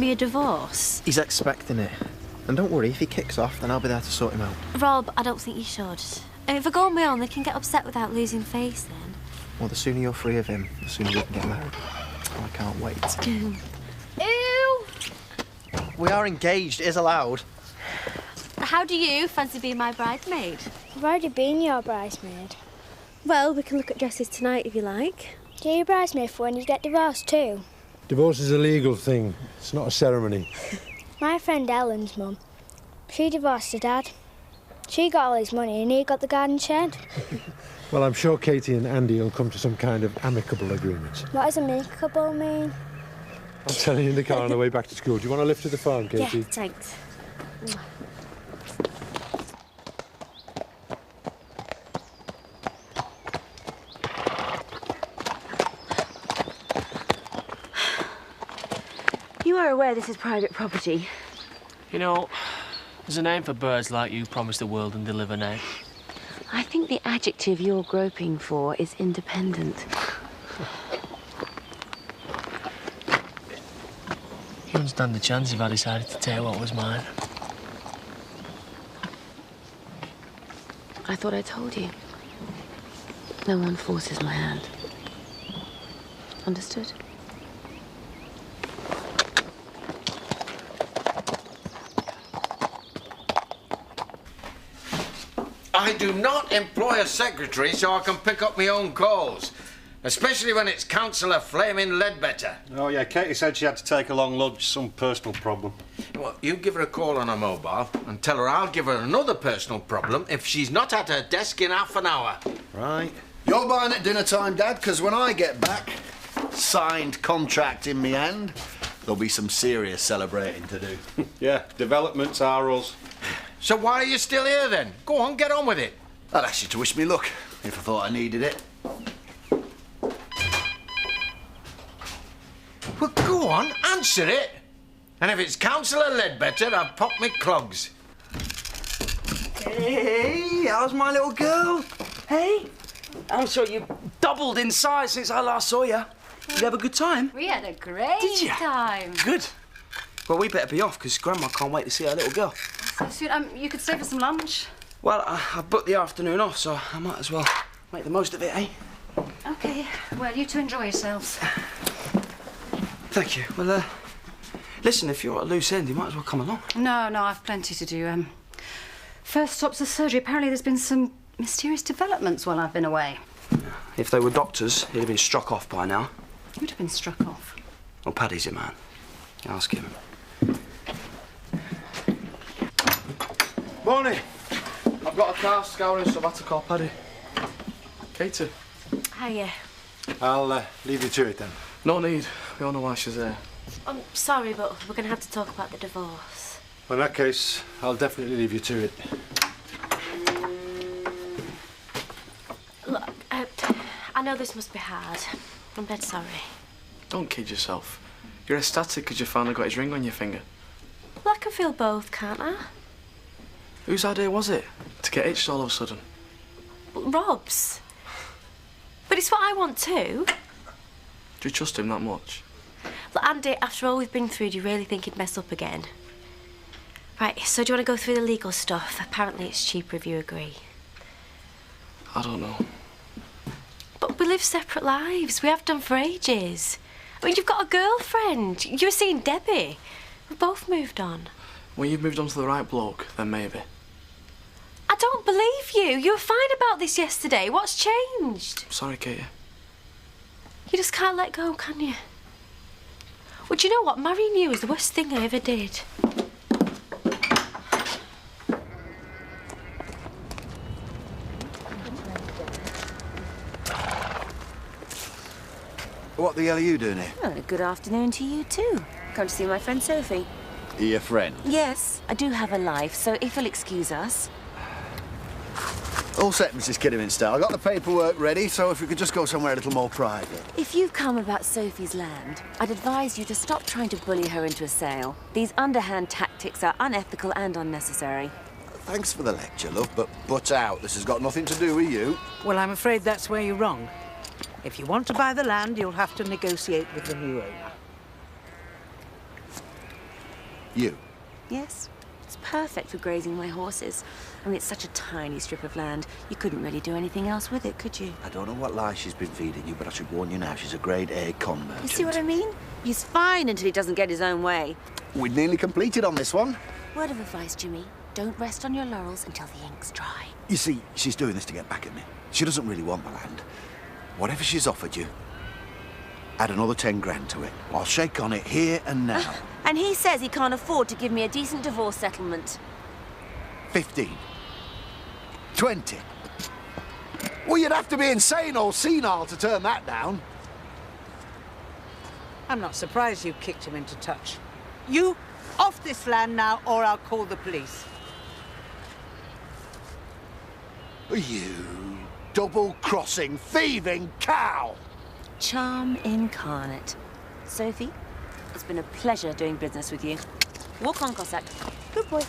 be a divorce? He's expecting it. And don't worry, if he kicks off, then I'll be there to sort him out. Rob, I don't think you should. If I go on my own, they can get upset without losing face then. Well, the sooner you're free of him, the sooner we can get married. Oh, I can't wait. Ew! We are engaged, it is allowed. How do you fancy being my bridesmaid? I've already been your bridesmaid. Well, we can look at dresses tonight if you like. Do you bridesmaid for when you get divorced too? Divorce is a legal thing. It's not a ceremony. My friend Ellen's mum, she divorced her dad. She got all his money and he got the garden shed. Well, I'm sure Katie and Andy will come to some kind of amicable agreement. What does amicable mean? I'm telling you in the car on the way back to school. Do you want a lift to the farm, Katie? Yeah, thanks. You are aware this is private property? You know, there's a name for birds like you, promise the world and deliver now. I think the adjective you're groping for is independent. You wouldn't stand a chance if I decided to take what was mine. I thought I told you. No one forces my hand. Understood? I do not employ a secretary so I can pick up my own calls. Especially when it's Councillor Flaming Ledbetter. Oh, yeah, Katie said she had to take a long lunch, some personal problem. Well, you give her a call on her mobile and tell her I'll give her another personal problem if she's not at her desk in half an hour. Right. You're buying at dinner time, Dad, because when I get back, signed contract in me hand, there'll be some serious celebrating to do. Yeah, developments are us. So why are you still here then? Go on, get on with it. I'd ask you to wish me luck, if I thought I needed it. Well, go on, answer it. And if it's Councillor Ledbetter, I've popped me clogs. Hey, how's my little girl? Hey? I'm sure you doubled in size since I last saw you. Did you have a good time? We had a great time. Good. Well, we better be off, because Grandma can't wait to see her little girl. So soon, you could stay for some lunch. Well, I've booked the afternoon off, so I might as well make the most of it, eh? OK. Well, you two enjoy yourselves. Thank you. Well, listen, if you're at a loose end, you might as well come along. No, I've plenty to do. First stop's the surgery. Apparently there's been some mysterious developments while I've been away. If they were doctors, he'd have been struck off by now. Who'd have been struck off? Well, Paddy's your man. Ask him. Morning. I've got a car scouring, so I've had to call Paddy. Katie. Hiya. I'll leave you to it then. No need. We all know why she's there. I'm sorry, but we're going to have to talk about the divorce. Well, in that case, I'll definitely leave you to it. Look, I know this must be hard. I'm dead sorry. Don't kid yourself. You're ecstatic because you finally got his ring on your finger. Well, I can feel both, can't I? Whose idea was it to get itched all of a sudden? Rob's. But it's what I want too. Do you trust him that much? Look, Andy, after all we've been through, do you really think he'd mess up again? Right, so do you want to go through the legal stuff? Apparently it's cheaper if you agree. I don't know. But we live separate lives. We have done for ages. I mean, you've got a girlfriend. You were seeing Debbie. We've both moved on. When you've moved on to the right bloke, then maybe. I don't believe you. You were fine about this yesterday. What's changed? Sorry, Katie. You just can't let go, can you? Well, do you know what? Marrying you is the worst thing I ever did. What the hell are you doing here? Well, good afternoon to you too. Come to see my friend Sophie. Your friend? Yes, I do have a life, so if you'll excuse us. All set, Mrs. Kidderminster. I got the paperwork ready, so if we could just go somewhere a little more private. If you've come about Sophie's land, I'd advise you to stop trying to bully her into a sale. These underhand tactics are unethical and unnecessary. Thanks for the lecture, love, but butt out. This has got nothing to do with you. Well, I'm afraid that's where you're wrong. If you want to buy the land, you'll have to negotiate with the new owner. You? Yes. It's perfect for grazing my horses. I mean, it's such a tiny strip of land. You couldn't really do anything else with it, could you? I don't know what lies she's been feeding you, but I should warn you now, she's a grade A con merchant. You see what I mean? He's fine until he doesn't get his own way. We're nearly completed on this one. Word of advice, Jimmy. Don't rest on your laurels until the ink's dry. You see, she's doing this to get back at me. She doesn't really want the land. Whatever she's offered you, add another 10 grand to it. I'll shake on it here and now. And he says he can't afford to give me a decent divorce settlement. 15. 20. Well, you'd have to be insane or senile to turn that down. I'm not surprised you kicked him into touch. You off this land now, or I'll call the police. You double-crossing, thieving cow! Charm incarnate. Sophie, it's been a pleasure doing business with you. Walk on, Cossack. Good boy.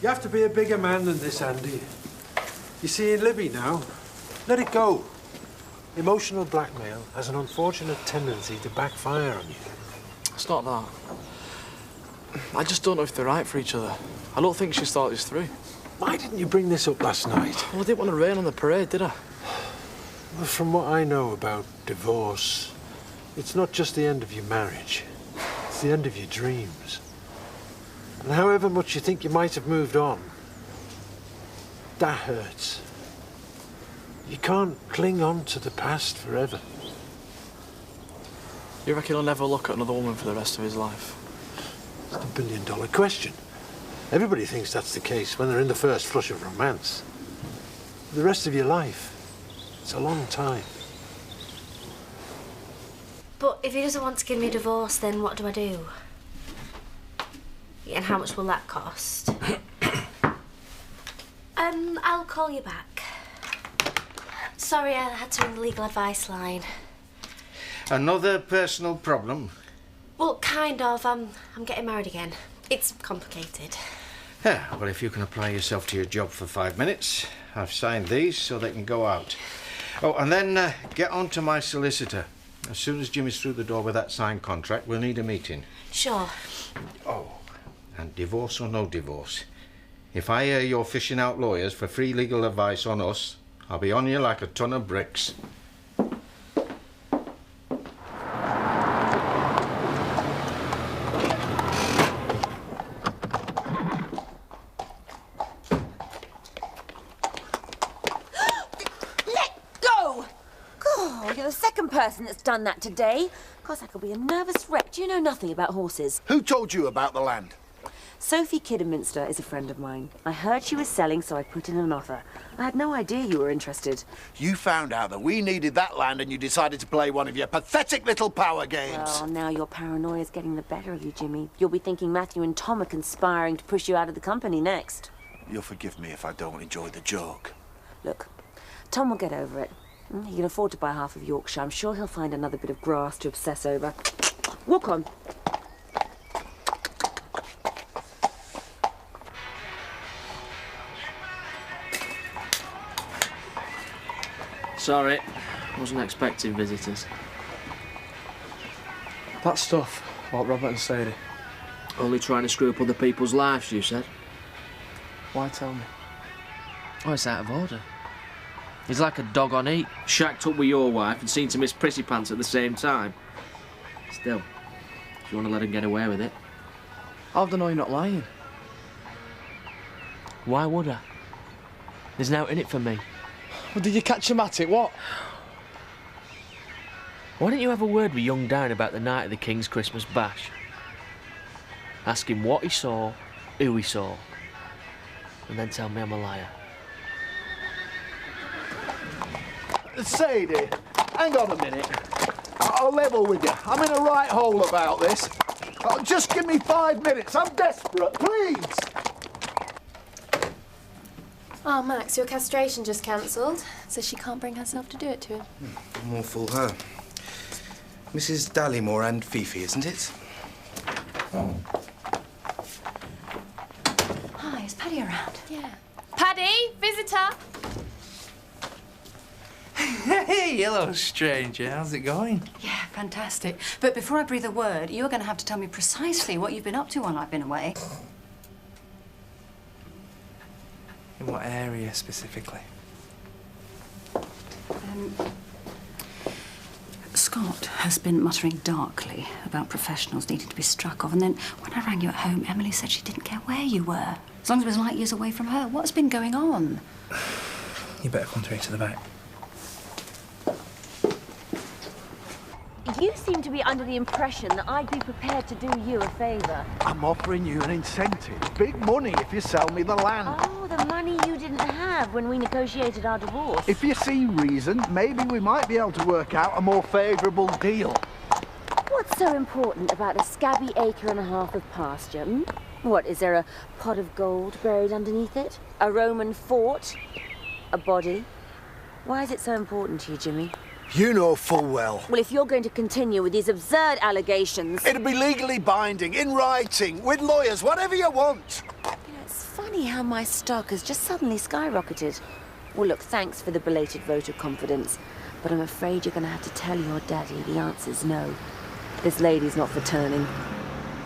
You have to be a bigger man than this, Andy. You see, in Libby now, let it go. Emotional blackmail has an unfortunate tendency to backfire on you. It's not that. I just don't know if they're right for each other. I don't think she's thought this through. Why didn't you bring this up last night? Well, I didn't want to rain on the parade, did I? Well, from what I know about divorce, it's not just the end of your marriage. It's the end of your dreams. And however much you think you might have moved on, that hurts. You can't cling on to the past forever. You reckon he'll never look at another woman for the rest of his life? It's the billion-dollar question. Everybody thinks that's the case when they're in the first flush of romance. The rest of your life, it's a long time. But if he doesn't want to give me a divorce, then what do I do? And how much will that cost? I'll call you back. Sorry, I had to ring the legal advice line. Another personal problem? Well, kind of. I'm getting married again. It's complicated. Yeah, well, if you can apply yourself to your job for 5 minutes, I've signed these so they can go out. Oh, and then get on to my solicitor. As soon as Jimmy's through the door with that signed contract, we'll need a meeting. Sure. Oh, and divorce or no divorce, if I hear you're fishing out lawyers for free legal advice on us, I'll be on you like a ton of bricks. You're the second person that's done that today. Cossack will be a nervous wreck. You know nothing about horses. Who told you about the land? Sophie Kidderminster is a friend of mine. I heard she was selling, so I put in an offer. I had no idea you were interested. You found out that we needed that land and you decided to play one of your pathetic little power games. Well, now your paranoia's getting the better of you, Jimmy. You'll be thinking Matthew and Tom are conspiring to push you out of the company next. You'll forgive me if I don't enjoy the joke. Look, Tom will get over it. He can afford to buy half of Yorkshire. I'm sure he'll find another bit of grass to obsess over. Walk on. Sorry, wasn't expecting visitors. That stuff, what Robert and Sadie. Only trying to screw up other people's lives, you said? Why tell me? Oh, it's out of order. He's like a dog on heat, shacked up with your wife and seen to Miss Prissy Pants at the same time. Still, if you want to let him get away with it. How do I know you're not lying? Why would I? There's now in it for me. Well, did you catch him at it, what? Why don't you have a word with young Dan about the night of the King's Christmas bash? Ask him what he saw, who he saw, and then tell me I'm a liar. Sadie, hang on a minute. I'll level with you. I'm in a right hole about this. Just give me 5 minutes. I'm desperate, please. Oh, Max, your castration just cancelled, so she can't bring herself to do it to him. More fool her. Mrs. Dallymore and Fifi, isn't it? Hi, is Paddy around? Yeah. Paddy, visitor! Hey, hello, stranger. How's it going? Yeah, fantastic. But before I breathe a word, you're going to have to tell me precisely what you've been up to while I've been away. In what area, specifically? Scott has been muttering darkly about professionals needing to be struck off, and then when I rang you at home, Emily said she didn't care where you were, as long as it was light years away from her. What's been going on? You better come straight to the back. You seem to be under the impression that I'd be prepared to do you a favour. I'm offering you an incentive. Big money if you sell me the land. Oh, the money you didn't have when we negotiated our divorce. If you see reason, maybe we might be able to work out a more favourable deal. What's so important about a scabby acre and a half of pasture? Hmm? What, is there a pot of gold buried underneath it? A Roman fort? A body? Why is it so important to you, Jimmy? You know full well. Well, if you're going to continue with these absurd allegations... It'll be legally binding, in writing, with lawyers, whatever you want. You know, it's funny how my stock has just suddenly skyrocketed. Well, look, thanks for the belated vote of confidence, but I'm afraid you're going to have to tell your daddy the answer's no. This lady's not for turning.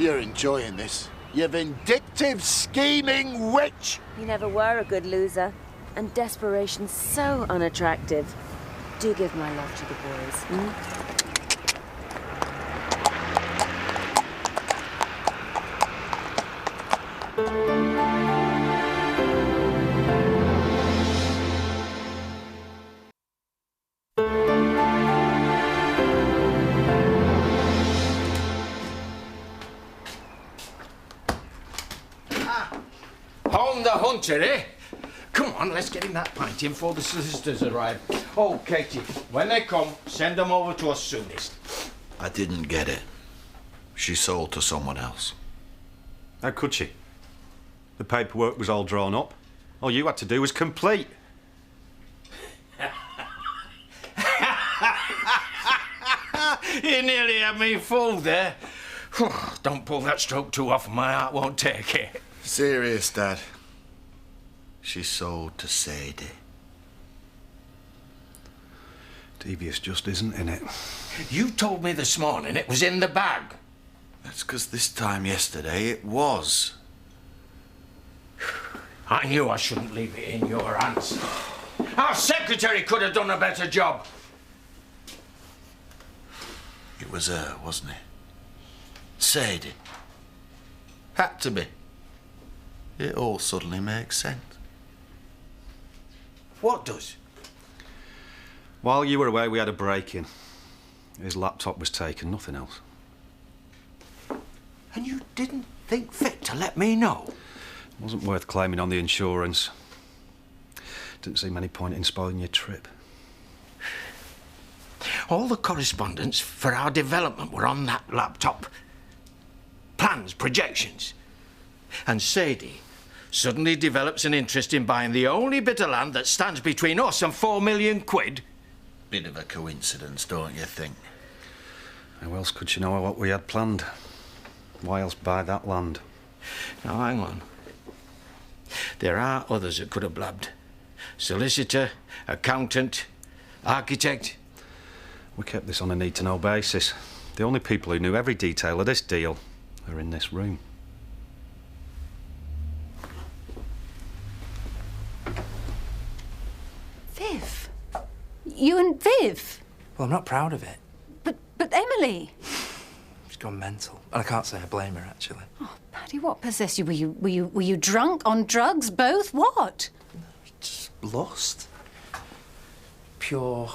You're enjoying this. You vindictive, scheming witch! You never were a good loser, and desperation's so unattractive. Do give my love to the boys, hmm? On the hunter, eh? Come on, let's get him that pint in before the solicitors arrive. Oh, Katie, when they come, send them over to us soonest. I didn't get it. She sold to someone else. How could she? The paperwork was all drawn up. All you had to do was complete. You nearly had me fooled there. Don't pull that stroke too often, my heart won't take it. Serious, Dad. She sold to Sadie. Devious just isn't in it. You told me this morning it was in the bag. That's because this time yesterday it was. I knew I shouldn't leave it in your hands. Our secretary could have done a better job. It was her, wasn't it? Sadie. Had to be. It all suddenly makes sense. What does? While you were away, we had a break-in. His laptop was taken, nothing else. And you didn't think fit to let me know? It wasn't worth claiming on the insurance. Didn't seem any point in spoiling your trip. All the correspondence for our development were on that laptop. Plans, projections. And Sadie suddenly develops an interest in buying the only bit of land that stands between us and £4 million. Bit of a coincidence, don't you think? How else could she know what we had planned? Why else buy that land? Now, hang on. There are others that could have blabbed. Solicitor, accountant, architect. We kept this on a need-to-know basis. The only people who knew every detail of this deal are in this room. Viv? You and Viv? Well, I'm not proud of it. But Emily? She's gone mental. And I can't say I blame her, actually. Oh, Paddy, what possessed you? Were you drunk, on drugs, both? What? Just lust. Pure,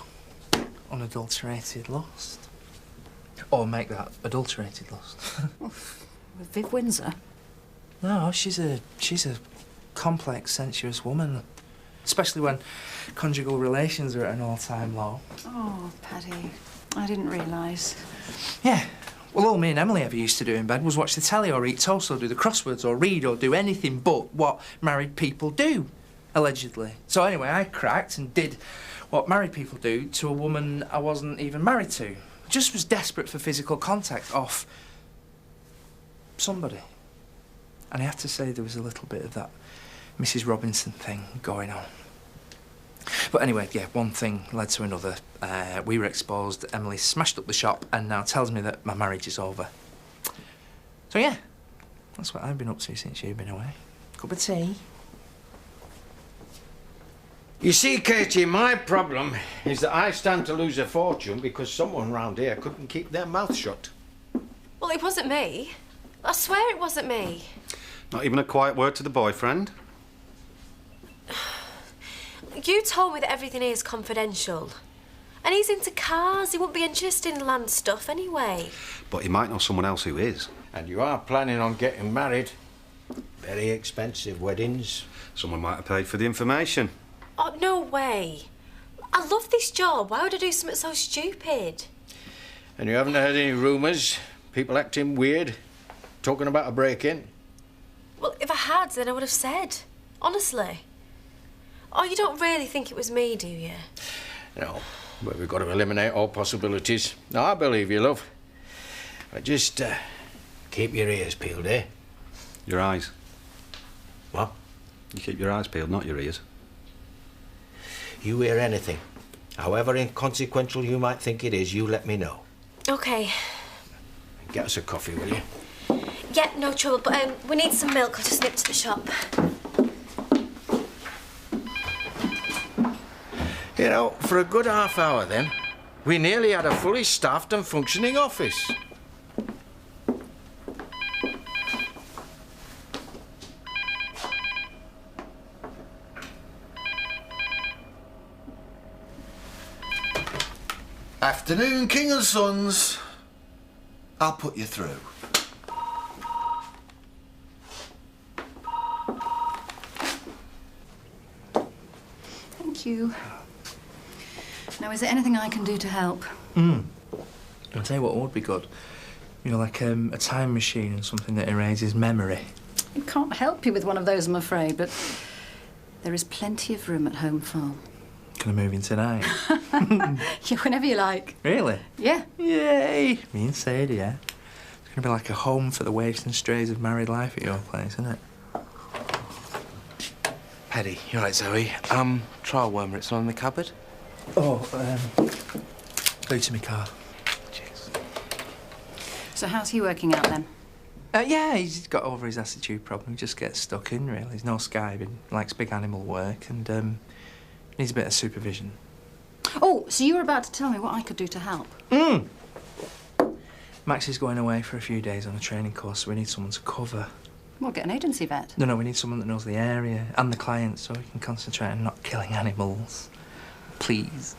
unadulterated lust. Or make that adulterated lust. With Viv Windsor? No, she's a complex, sensuous woman. Especially when conjugal relations are at an all-time low. Oh, Paddy, I didn't realise. Yeah. Well, all me and Emily ever used to do in bed was watch the telly or eat toast or do the crosswords or read or do anything but what married people do, allegedly. So anyway, I cracked and did what married people do to a woman I wasn't even married to. Just was desperate for physical contact off somebody. And I have to say there was a little bit of that Mrs. Robinson thing going on. But anyway, yeah, one thing led to another. We were exposed, Emily smashed up the shop and now tells me that my marriage is over. So yeah, that's what I've been up to since you've been away. Cup of tea. You see, Katie, my problem is that I stand to lose a fortune because someone round here couldn't keep their mouth shut. Well, it wasn't me. I swear it wasn't me. Not even a quiet word to the boyfriend? You told me that everything is confidential. And he's into cars. He wouldn't be interested in land stuff anyway. But he might know someone else who is. And you are planning on getting married. Very expensive weddings. Someone might have paid for the information. Oh, no way. I love this job. Why would I do something so stupid? And you haven't heard any rumours? People acting weird? Talking about a break-in? Well, if I had, then I would have said. Honestly. Oh, you don't really think it was me, do you? No, but we've got to eliminate all possibilities. No, I believe you, love. But just keep your ears peeled, eh? Your eyes. What? You keep your eyes peeled, not your ears. You hear anything, however inconsequential you might think it is, you let me know. OK. Get us a coffee, will you? Yeah, no trouble, but we need some milk. I'll just nip to the shop. You know, for a good half hour then, we nearly had a fully staffed and functioning office. Afternoon, King and Sons. I'll put you through. Thank you. Now, is there anything I can do to help? I'll tell you what would be good. You know, like a time machine and something that erases memory. I can't help you with one of those, I'm afraid, but there is plenty of room at Home Farm. Can I move in tonight? Yeah, whenever you like. Really? Yeah. Yay! Me and Sadie, yeah. It's going to be like a home for the waifs and strays of married life at your place, isn't it? Paddy, you're right, Zoe. Trial wormer, it's on in the cupboard. Oh, go to my car. Cheers. So how's he working out then? Yeah, he's got over his attitude problem. He just gets stuck in, really. He's no skiving, likes big animal work, and needs a bit of supervision. Oh, so you were about to tell me what I could do to help? Max is going away for a few days on a training course, so we need someone to cover. Well, get an agency vet. No, we need someone that knows the area and the clients so we can concentrate on not killing animals. Please.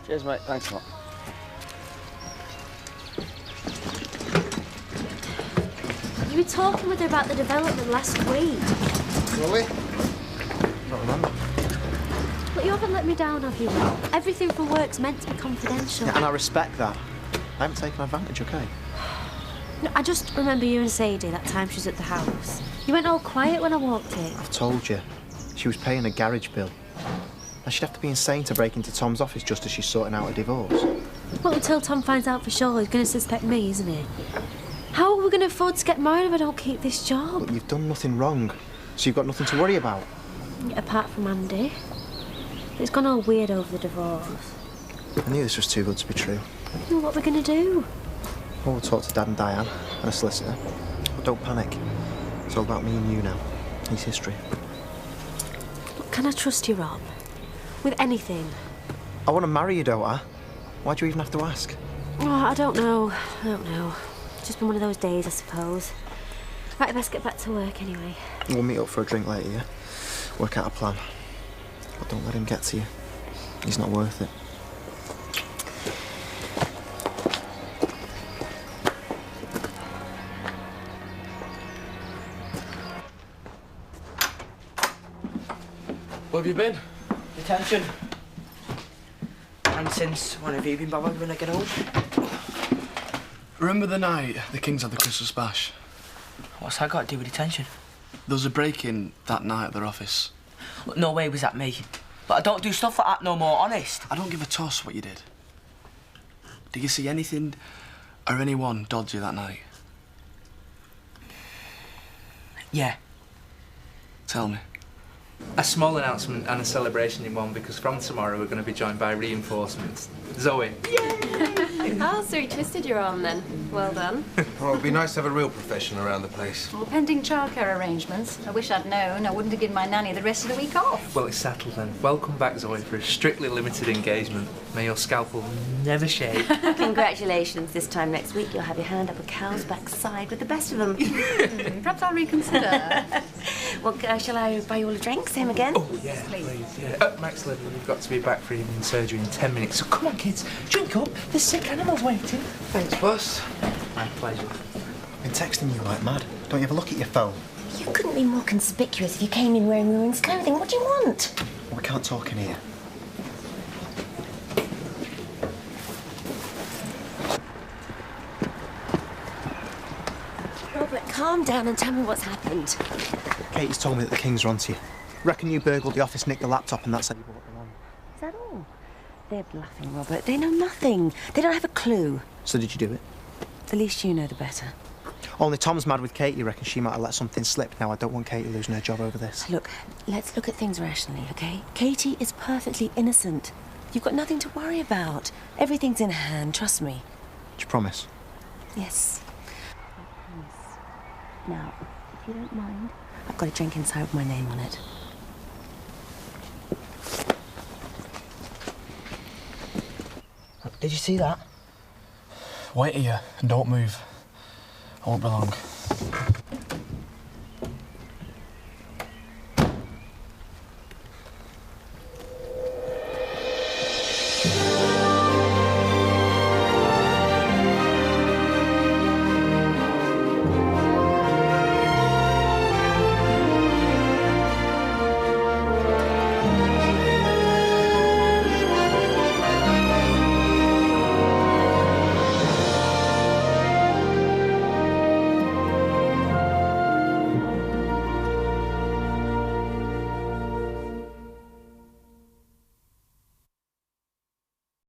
Cheers, mate. Thanks a lot. You were talking with her about the development last week. Really? Not remember. But you haven't let me down, have you, Rob? Everything from work's meant to be confidential. Yeah, and I respect that. I haven't taken advantage, OK? No, I just remember you and Sadie that time she was at the house. You went all quiet when I walked in. I've told you. She was paying a garage bill. I should have to be insane to break into Tom's office just as she's sorting out a divorce. Well, until Tom finds out for sure, he's going to suspect me, isn't he? How are we going to afford to get married if I don't keep this job? Look, you've done nothing wrong, so you've got nothing to worry about. Apart from Andy. It's gone all weird over the divorce. I knew this was too good to be true. Well, what are we going to do? Well, we'll talk to Dad and Diane and a solicitor. But don't panic. It's all about me and you now. He's history. Look, can I trust you, Rob? With anything? I want to marry you, don't I? Why do you even have to ask? Oh, I don't know. It's just been one of those days, I suppose. Right, I best get back to work anyway. We'll meet up for a drink later, yeah? Work out a plan. But don't let him get to you. He's not worth it. Where have you been? Detention. And since when have you been bothered when I get home? Remember the night the Kings had the Christmas bash? What's that got to do with detention? There was a break-in that night at their office. Look, no way was that me. But I don't do stuff like that no more, honest. I don't give a toss what you did. Did you see anything or anyone dodgy that night? Yeah. Tell me. A small announcement and a celebration in one, because from tomorrow we're going to be joined by reinforcements. Zoe. Oh, so he twisted your arm then. Well done. Well, it'd be nice to have a real professional around the place. Well, pending childcare arrangements. I wish I'd known. I wouldn't have given my nanny the rest of the week off. Well, it's settled then. Welcome back, Zoe, for a strictly limited engagement. May your scalpel never shave. Congratulations. This time next week you'll have your hand up a cow's backside with the best of them. Perhaps I'll reconsider. Well, shall I buy you all a drink? Same again? Oh, yeah, please. Yeah. Max Levy, we've got to be back for evening surgery in 10 minutes. So come on, kids, drink up. There's sick animals waiting. Thanks, boss. My pleasure. I've been texting you like mad. Don't you ever look at your phone? You couldn't be more conspicuous if you came in wearing women's clothing. What do you want? We can't talk in here. Robert, calm down and tell me what's happened. Katie's told me that the Kings are onto you. Reckon you burgled the office, nicked the laptop, and that's how you bought the land. Is that all? They're bluffing, Robert. They know nothing. They don't have a clue. So did you do it? The least you know, the better. Only Tom's mad with Katie. Reckon she might have let something slip. Now I don't want Katie losing her job over this. Look, let's look at things rationally, okay? Katie is perfectly innocent. You've got nothing to worry about. Everything's in hand, trust me. Do you promise? Yes. I promise. Now, if you don't mind, I've got a drink inside with my name on it. Did you see that? Wait here and don't move. I won't be long.